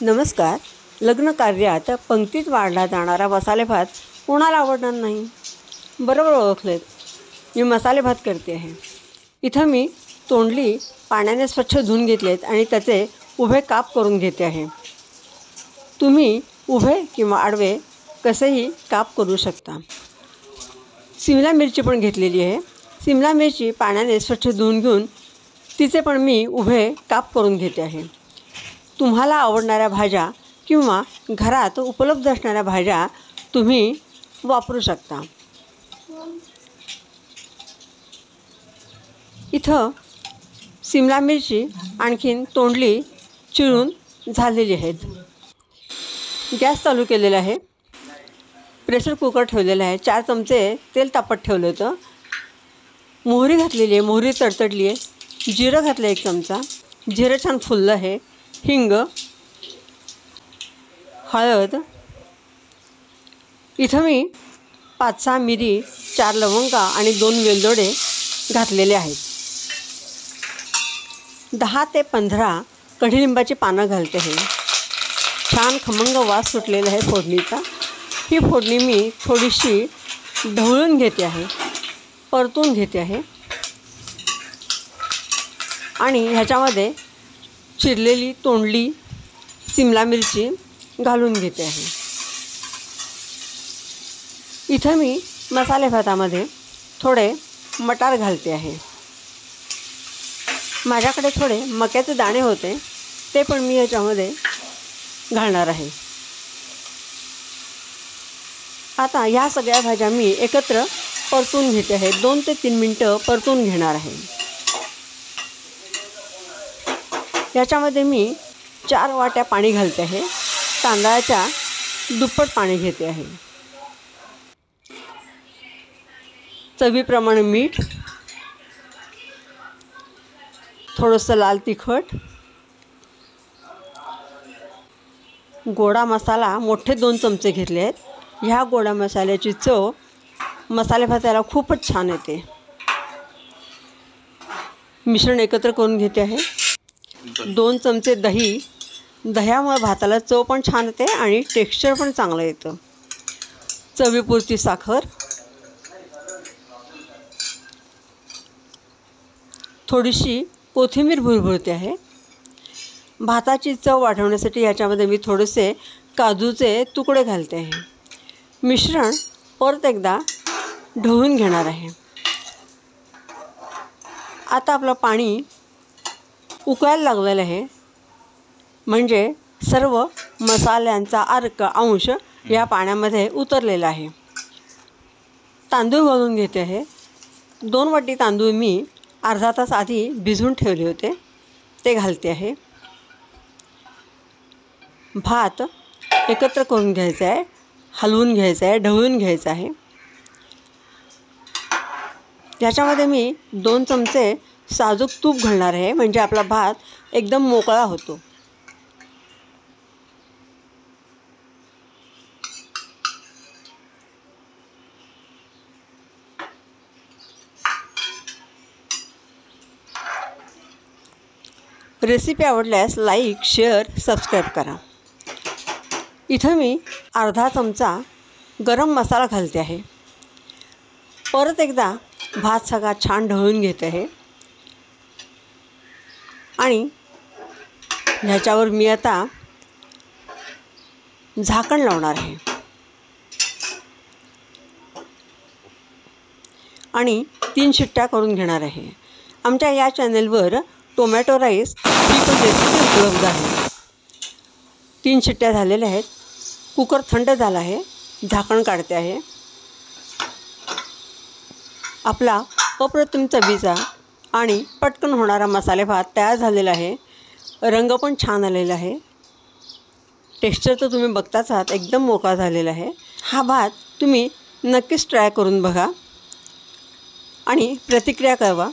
नमस्कार. लग्न कार्यात पंक्तीत वाढला जाणारा मसाले भात कोणाला आवडणार नाही? बरोबर ओळखलेत. मी मसाले भात करते आहे. इथं मी तोंडली पाण्याने स्वच्छ धुवून घेतलेत आणि त्याचे उभे काप करून घेते आहे. तुम्ही उभे किंवा आडवे कसेही काप करू शकता. सिमला मिरची पण घेतलेली आहे. सिमला मिरची पाण्याने स्वच्छ धुवून घेऊन तिचे पण मी उभे काप करून घेते आहे. तुम्हाला आवडणाऱ्या भाज्या किंवा घरात उपलब्ध असणाऱ्या भाज्या तुम्ही वापरू शकता. इथं सिमला मिरची आणखीन तोंडली चिरून झालेली आहेत. गॅस चालू केलेला आहे. प्रेशर कुकर ठेवलेला आहे. 4 चमचे तेल तापत ठेवलं होतं. मोहरी घातलेली आहे. मोहरी तडतडली आहे. जिरं घातलं 1 चमचा. जिरं छान फुललं आहे. हिंग, हळद. इथं मी 5-6 मिरी, 4 लवंगा आणि 2 वेलदोडे घातलेले आहेत. 10 ते 15 कढीलिंबाची पानं घालते आहे. छान खमंग वास सुटलेला आहे फोडणीचा. ही फोडणी मी थोडीशी ढवळून घेते आहे, परतून घेते आहे आणि ह्याच्यामध्ये चिरलेली तोंडली सिमला मिरची घालून घेते आहे. इथं मी मसाले भातामध्ये थोडे मटार घालते आहे. माझ्याकडे थोडे मक्याचे दाणे होते, ते पण मी ह्याच्यामध्ये घालणार आहे. आता ह्या सगळ्या भाज्या मी एकत्र परतून घेते आहे. 2 ते 3 मिनटं परतून घेणार आहे. याच्यामध्ये मी 4 वाट्या पाणी घालते आहे. तांदळाच्या दुप्पट पाणी घेते आहे. चवीप्रमाणे मीठ, थोडंसं लाल तिखट, गोडा मसाला मोठे 2 चमचे घेतले आहेत. ह्या गोडा मसाल्याची चव मसाले भाताला खूपच छान येते. मिश्रण एकत्र करून घेते आहे. 2 चमचे दही. दह्यामुळे भाताला चव पण छान येते आणि टेक्स्चर पण चांगलं येतं. चवीपुरती साखर, थोडीशी कोथिंबीर भुरभुरते आहे. भाताची चव वाढवण्यासाठी याच्यामध्ये मी थोडेसे काजूचे तुकडे घालते आहे. मिश्रण परत एकदा ढवळून घेणार आहे. आता आपलं पाणी उकळायला लागलेलं आहे, म्हणजे सर्व मसाल्यांचा अर्क अंश या पाण्यामध्ये उतरलेला आहे. तांदूळ घालून घेते आहे. 2 वाटी तांदूळ मी अर्धा तास आधी भिजवून ठेवले होते, ते घालते आहे. भात एकत्र करून घ्यायचा आहे, हलवून घ्यायचा आहे, ढवळून घ्यायचा आहे. याच्यामध्ये मी 2 चमचे साजूक तूप घालणार आहे, म्हणजे आपला भात एकदम मोकळा होतो. रेसिपी आवडल्यास लाईक, शेअर, सबस्क्राईब करा. इथं मी अर्धा चमचा गरम मसाला घालते आहे. परत एकदा भात सगळा छान ढवळून घेते आहे आणि ह्याच्यावर मी आता झाकण लावणार आहे आणि 3 शिट्ट्या करून घेणार आहे. आमच्या या चॅनलवर टोमॅटो राईस ही पण रेसिपी उपलब्ध आहे. 3 शिट्ट्या झालेल्या आहेत. कुकर थंड झाला आहे. झाकण काढते आहे. आपला अप्रतिम चवीचा आणि पटकन होणारा मसाले भात तयार झालेला आहे. रंग पण छान आलेला आहे. टेक्स्चर तर तुम्ही बघताच आहात, एकदम मोकळा झालेला आहे. हा भात तुम्ही नक्कीच ट्राय करून बघा आणि प्रतिक्रिया कळवा.